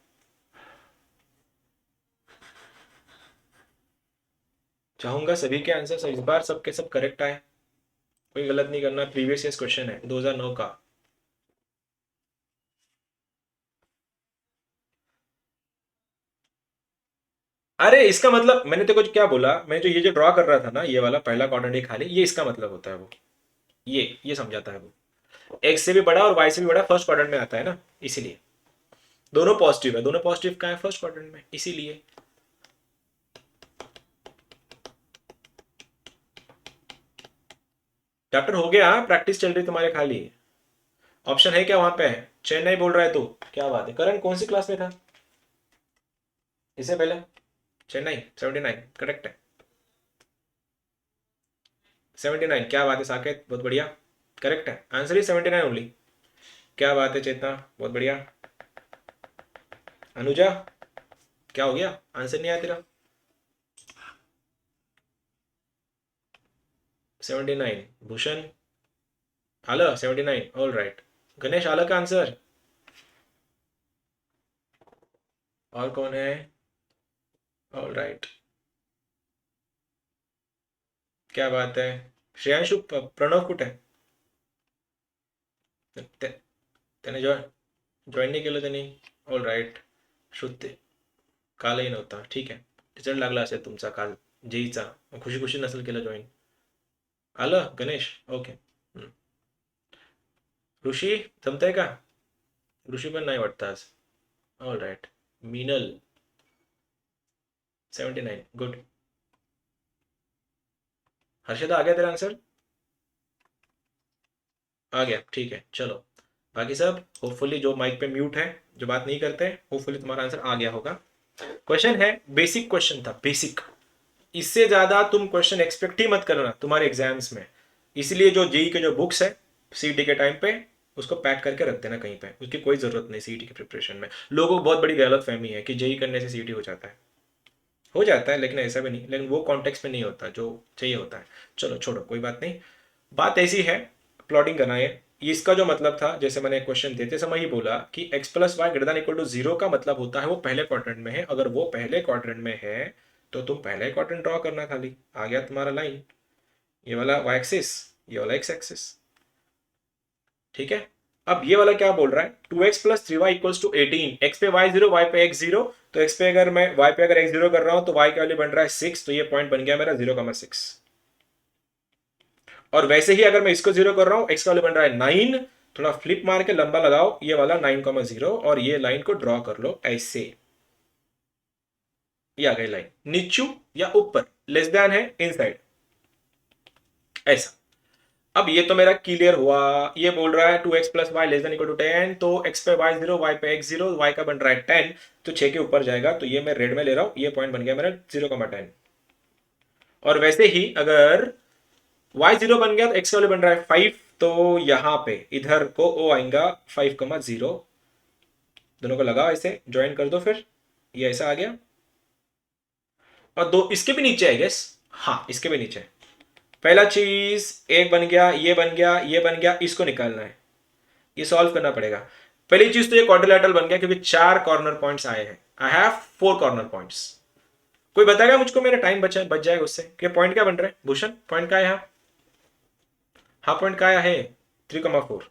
चाहूंगा सभी के आंसर इस बार सबके सब करेक्ट आए। कोई गलत नहीं करना, प्रीवियस ईयर क्वेश्चन है 2009 का। अरे इसका मतलब मैंने तेरे को क्या बोला, मैं जो ये जो ड्रॉ कर रहा था ना, ये वाला पहला क्वाड्रेंट ये खाली, ये इसका मतलब होता है वो, ये समझाता है वो। एक्स से भी बड़ा और वाई से भी बड़ा फर्स्ट क्वाड्रेंट में आता है ना, इसीलिए। दोनों पॉजिटिव है, दोनों पॉजिटिव का है फर्स्ट क्वाड्रेंट में, इसीलिए। चैप्टर हो गया, प्रैक्टिस चल रही तुम्हारे खाली। ऑप्शन है क्या वहां पे? चेन्नई बोल रहा है तो क्या बात है। करण कौन सी क्लास में था इससे पहले? चेन्नई 79 करेक्ट है। 79 क्या बात है साकेत, बहुत बढ़िया, करेक्ट है आंसर ही 79 ओनली। क्या बात है चेतना, बहुत बढ़िया। अनुजा क्या हो गया, आंसर नहीं आया तेरा? 79 भूषण आला 79 ऑल राइट। गणेश आला का आंसर? और कौन है? ऑल राइट, क्या बात है। श्रेयांशु प्रणव कुठ है? ते- त्याने जॉईन नाही केलं त्यांनी? All right. श्रुते कालही नव्हता, ठीक आहे. रिझल्ट लागला असेल तुमचा काल जेईचा, खुशी खुशी नसेल केलं जॉईन. आलं गणेश, ओके. ऋषी जमतंय का? ऋषी पण नाही वाटतं आज. All right. Meenal 79 good. Harshada आ गया तेरा आंसर? आ गया, ठीक है चलो। बाकी सब होपफुली जो माइक पे म्यूट है, जो बात नहीं करते, होपफुली तुम्हारा आंसर आ गया होगा। क्वेश्चन है, बेसिक क्वेश्चन था, बेसिक। इससे ज्यादा तुम क्वेश्चन एक्सपेक्ट ही मत करना तुम्हारे एग्जाम्स में। इसलिए जो जेई के जो बुक्स है सीटी के टाइम पे, उसको पैक करके रख देना कहीं पे, उसकी कोई जरूरत नहीं सीटी की प्रिपरेशन में। लोगों को बहुत बड़ी गलत फहमी है कि जेई करने से सीटी हो जाता है। हो जाता है लेकिन ऐसा भी नहीं, लेकिन वो कॉन्टेक्स्ट में नहीं होता जो चाहिए होता है। चलो छोड़ो, कोई बात नहीं। बात ऐसी है, प्लॉटिंग करना है। इसका जो मतलब था, जैसे मैंने क्वेश्चन देते समय ही बोला कि x plus y greater than equal to zero का मतलब होता है वो पहले क्वाड्रेंट में है। अगर वो पहले क्वाड्रेंट में है तो तुम पहले क्वाड्रेंट ड्रॉ करना खाली, आ गया तुम्हारा लाइन। ये वाला वाई एक्सिस, ये वाला एक्स एक्सिस, ठीक है। अब ये वाला क्या बोल रहा है, 2x plus three y equals to 18। X पे वाई जीरो, वाई पे एक्स जीरो। तो एक्स पे अगर मैं वाई पे अगर एक्स जीरो कर रहा हूं तो वाई का वैल्यू बन रहा है 6, तो ये पॉइंट बन गया मेरा 0,6। और वैसे ही अगर मैं इसको जीरो कर रहा हूं, एक्स का वैल्यू बन रहा है 9। थोड़ा फ्लिप मार के लंबा लगाओ ये वाला 9,0 और ये लाइन को ड्रॉ कर लो ऐसे। ये आ गई लाइन, नीचू या ऊपर, लेस देन है इनसाइड, ऐसा। अब ये तो मेरा क्लियर हुआ। ये बोल रहा है 2x plus Y less than equal to 10, तो x पे y जीरो, y पे x जीरो, y का बन रहा है 10, तो 6 के ऊपर जाएगा। तो ये मैं रेड में ले रहा हूं, ये पॉइंट बन गया मेरा 0,10। और वैसे ही अगर y जीरो बन गया तो x का वैल्यू बन रहा है 5, तो यहां पे इधर को o आएगा 5,0। दोनों को लगाओ ऐसे, ज्वाइन कर दो फिर, ये ऐसा आ गया। और दो इसके भी नीचे है गेस, हाँ इसके भी नीचे। पहला चीज एक बन गया, ये बन गया, ये बन गया, इसको निकालना है, ये सॉल्व करना पड़ेगा। पहली चीज तो ये क्वाड्रिलेटरल बन गया क्योंकि 4 कॉर्नर पॉइंट्स आए हैं। I have 4 corner points. कोई बताएगा मुझको, मेरा टाइम बच जाएगा उससे कि पॉइंट क्या बन रहा है। भूषण पॉइंट क्या है यहाँ? हाँ पॉइंट क्या है? 3,4,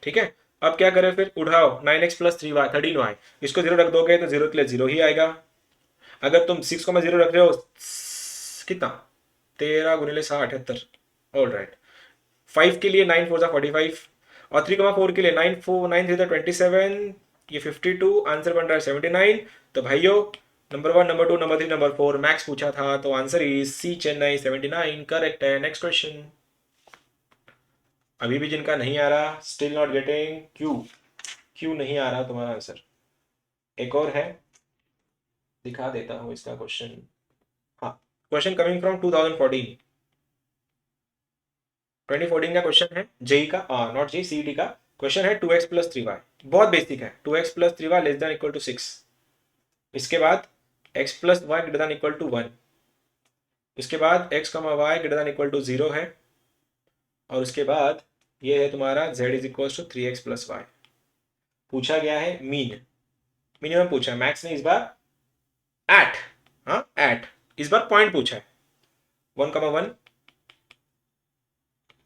ठीक है। अब क्या करें फिर, उठाओ 9x प्लस 3y 13y, इसको जीरो रख दोगे तो जीरो के लिए जीरो ही आएगा। अगर तुम 6,0 रख रहे हो, कितना, 13 × 6 78, ऑल राइट। 5 के लिए 9 4 45, और 3,4 के लिए 9 4 9 3 27, ये 52, आंसर बन रहा है 79। तो भाइयों, number 1 number 2 number 3 number 4 max पूछा था, तो answer is C Chennai 79 correct है। Next question. अभी भी जिनका नहीं आ रहा, स्टिल नॉट गेटिंग, क्यों क्यों नहीं आ रहा तुम्हारा आंसर? एक और है, दिखा देता हूं इसका क्वेश्चन। हाँ, क्वेश्चन कमिंग फ्रॉम 2014, 2014 का क्वेश्चन है जेई का, नॉट जेई, सीईटी का। क्वेश्चन है 2x प्लस 3y, बहुत बेसिक है। 2x plus 3y less than equal to 6। इसके बाद x plus y greater than equal to 1। इसके बाद x comma y greater than equal to 0 है। और उसके बाद ये है तुम्हारा z is equal to 3x plus y. पूछा गया है मीन, मिनिमम पूछा है, मैक्स ने इस बार एट, एट, इस बार पॉइंट पूछा है। 1,1,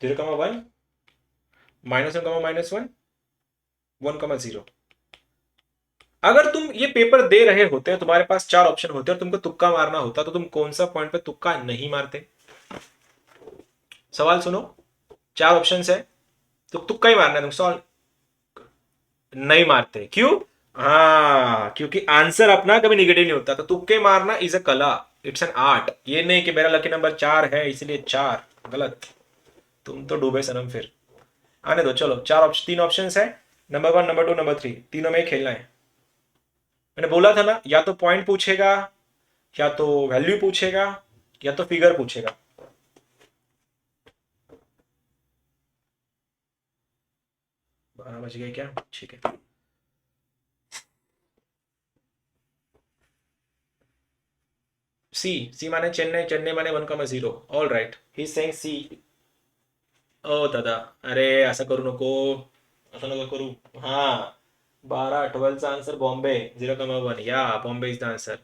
0,1, -1, -1, 1,0। अगर तुम ये पेपर दे रहे होते, तुम्हारे पास 4 ऑप्शन होते और तुमको तुक्का मारना होता, तो तुम कौन सा पॉइंट पे तुक्का नहीं मारते? सवाल सुनो, 4 ऑप्शन है, तो तुक्का ही मारना है, तुम सवाल नहीं मारते, क्यों? हाँ, क्योंकि आंसर अपना कभी निगेटिव नहीं होता, तो तुक्के मारना इज अ कला, इट्स एन आर्ट। ये नहीं कि मेरा लकी नंबर 4 है इसलिए 4, गलत। तुम तो डूबे सनम फिर। आने दो, चलो 3 ऑप्शन है, नंबर 1, नंबर 2, नंबर 3, तीनों में ही खेलना है। मैंने बोला था ना, या तो पॉइंट पूछेगा, या तो वैल्यू पूछेगा, या तो फिगर पूछेगा। 12 बज गए क्या? ठीक है। सी माने चेन्नई, चेन्नई माने 1,0। ऑल राइट, ही सेइंग सी। ओ दादा, अरे असं करू नको, असं नको करू। हाँ, 12, 12th आंसर बॉम्बे, 0,1, या बॉम्बे इज द आंसर।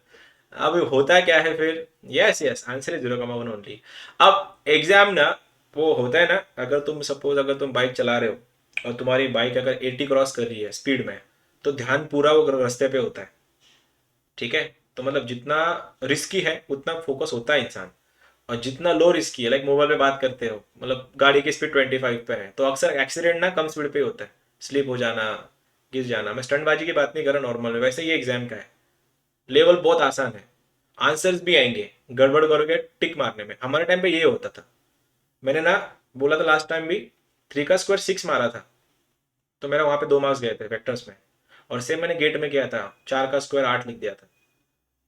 अब होता क्या है फिर? यस यस, आंसर है 0,1 ओनली। अब एग्जाम ना, वो होता है ना, अगर तुम सपोज अगर तुम बाइक चला रहे हो और तुम्हारी बाइक अगर 80 क्रॉस कर रही है स्पीड में, तो ध्यान पूरा वो रास्ते पे होता है, ठीक है? तो मतलब जितना रिस्की है उतना फोकस होता है इंसान, और जितना लो रिस्की है, लाइक मोबाइल पे बात करते हो, मतलब गाड़ी की स्पीड 25 पे है, तो अक्सर एक्सीडेंट ना कम स्पीड पे होता है, स्लिप हो जाना, गिर जाना। मैं स्टंटबाजी की बात नहीं कर रहा, नॉर्मल में। वैसे ये एग्जाम का है, लेवल बहुत आसान है, आंसर्स भी आएंगे, गड़बड़ करोगे टिक मारने में। हमारे टाइम पे ये होता था, मैंने ना बोला था लास्ट टाइम भी, 3 का स्क्वायर 6 मारा था, तो मेरा वहां पे 2 मार्क्स गए थे वेक्टर्स में। और सेम मैंने गेट में किया था, 4 का स्क्वायर 8 लिख दिया था।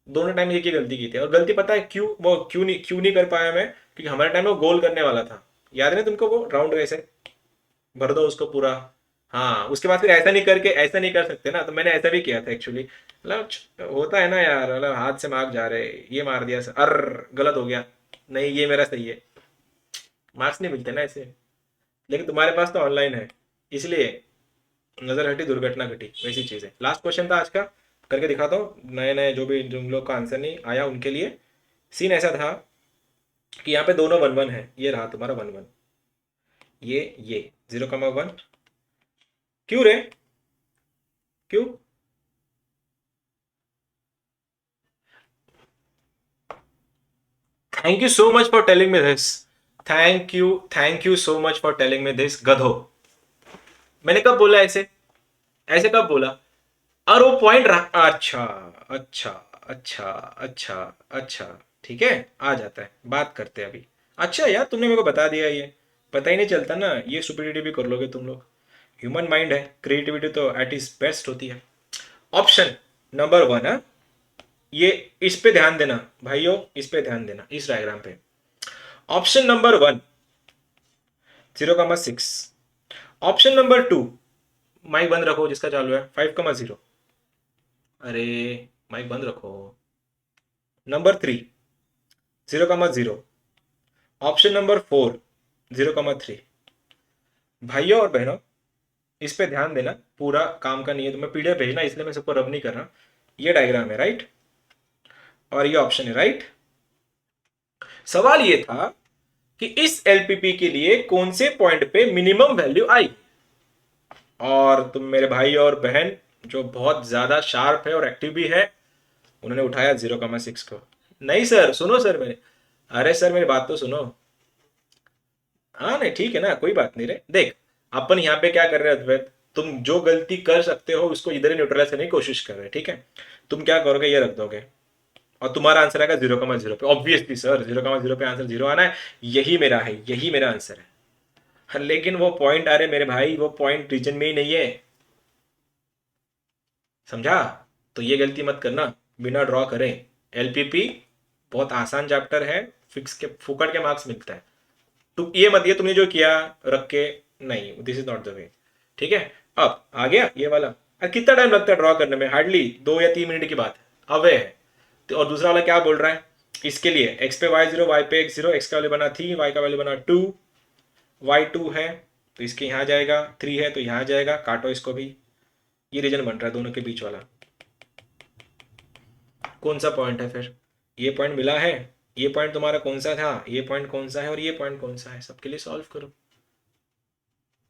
दोनों टाइम एक ही गलती की थी, और गलती पता है क्यों, वो क्यों नहीं कर पाया मैं? क्योंकि हमारे टाइम में वो गोल करने वाला था, याद नहीं तुमको? वो राउंड वैसे भर दो उसको पूरा। हाँ, उसके बाद फिर ऐसा नहीं करके ऐसा नहीं कर सकते ना, तो मैंने ऐसा भी किया था एक्चुअली। मतलब होता है ना यार, मतलब हाथ से मार्क जा रहे, ये मार दिया अर, गलत हो गया, नहीं ये मेरा सही है। मार्क्स नहीं मिलते ना ऐसे। लेकिन तुम्हारे पास तो ऑनलाइन है, इसलिए नजर हटी दुर्घटना घटी, वैसी चीज है। लास्ट क्वेश्चन था आज का, करके दिखाता हूँ नए नए जो भी जिन लोग का आंसर नहीं आया उनके लिए। सीन ऐसा था कि यहाँ पे दोनों 1, 1 है, ये रहा तुम्हारा 1, 1, ये 0,1। क्यों रे? क्यों? Thank you so much for telling me this. Thank you so much for telling me this, गधो। मैंने कब बोला ऐसे? ऐसे कब बोला? और वो पॉइंट रहा, अच्छा अच्छा अच्छा अच्छा अच्छा, ठीक है, आ जाता है, बात करते हैं अभी। अच्छा यार, तुमने मेरे को बता दिया, ये पता ही नहीं चलता ना, ये सुपरिटी भी कर लोगे तुम लोग। ह्यूमन माइंड है, क्रिएटिविटी तो एट इज बेस्ट होती है। ऑप्शन नंबर 1 है, ये इस पे ध्यान देना भाइयों, इस पे ध्यान देना, इस डायग्राम पे। Option number 1, 0,6। Option number 2, mic बंद रखो जिसका चालू है, 5,0। अरे, माइक बंद रखो। नंबर 3, 0,0। Option number 4, 0,3। भाइयों और बहनों, इस पे ध्यान देना, पूरा काम का नहीं है, तुम्हें पीडीएफ भेजना, इसलिए मैं सबको रब नहीं कर रहा। ये डायग्राम है, राइट, और ये ऑप्शन है, राइट। सवाल ये था कि इस एलपीपी के लिए कौन से पॉइंट पे मिनिमम वैल्यू आई, और तुम मेरे भाई और बहन जो बहुत ज्यादा शार्प है और एक्टिव भी है, उन्होंने उठाया 0,6 को। नहीं सर, सुनो सर मेरे, अरे सर मेरी बात तो सुनो। हाँ नहीं, ठीक है ना, कोई बात नहीं रे, देख, अपन यहाँ पे क्या कर रहे हैं अद्वैत, तुम जो गलती कर सकते हो उसको इधर ही न्यूट्रलाइज करने की कोशिश कर रहे हैं, ठीक है? तुम क्या करोगे, ये रख दोगे, और तुम्हारा आंसर आएगा 0,0 पे। ऑब्वियसली सर, 0,0 पे आंसर 0 आना है, यही मेरा है, यही मेरा आंसर है। हाँ, लेकिन वो पॉइंट आ रहे मेरे भाई, वो पॉइंट रीजन में ही नहीं है, समझा? तो ये गलती मत करना, बिना ड्रॉ करें। एलपीपी बहुत आसान चैप्टर है, फिक्स के फुकट के मार्क्स मिलता है। तुम ये मत, ये तुमने जो किया रख के, नहीं, this is not the way, ठीक है? अब आ गया ये वाला। कितना टाइम लगता है ड्रॉ करने में? हार्डली 2 या 3 मिनट की बात है, अवे है। तो और दूसरा वाला क्या बोल रहा है? इसके लिए एक्स पे y0, y पे x0, x का वैल्यू बना 3, y का वैल्यू बना 2, y2 है तो इसके यहाँ जाएगा, 3 है तो यहाँ जाएगा, काटो इसको भी। ये रीजन बन रहा है दोनों के बीच वाला। कौन सा पॉइंट है फिर? ये पॉइंट मिला है, ये पॉइंट तुम्हारा कौन सा था, ये पॉइंट कौन सा है, और ये पॉइंट कौन सा है, सबके लिए सॉल्व करो।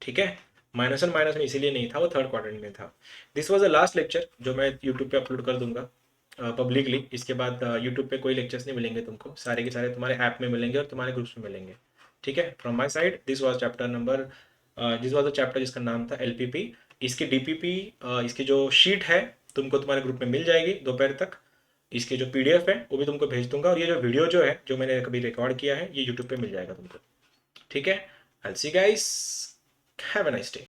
ठीक है, -1 इसीलिए नहीं था, वो थर्ड क्वाड्रेंट में था। This was the last lecture जो मैं यूट्यूब पे अपलोड कर दूंगा पब्लिकली। इसके बाद यूट्यूब पे कोई लेक्चर्स नहीं मिलेंगे तुमको, सारे के सारे तुम्हारे ऐप में मिलेंगे और तुम्हारे ग्रुप्स में मिलेंगे। ठीक है, from my side this was chapter number, this was the chapter जिसका नाम था एलपीपी। इसकी डीपीपी, इसकी जो शीट है तुमको तुम्हारे ग्रुप में मिल जाएगी दोपहर तक। इसके जो पीडीएफ है वो भी तुमको भेज दूंगा, और ये जो वीडियो जो है जो मैंने कभी रिकॉर्ड किया है ये यूट्यूब पे मिल जाएगा तुमको। ठीक है, I will see guys, have a nice day.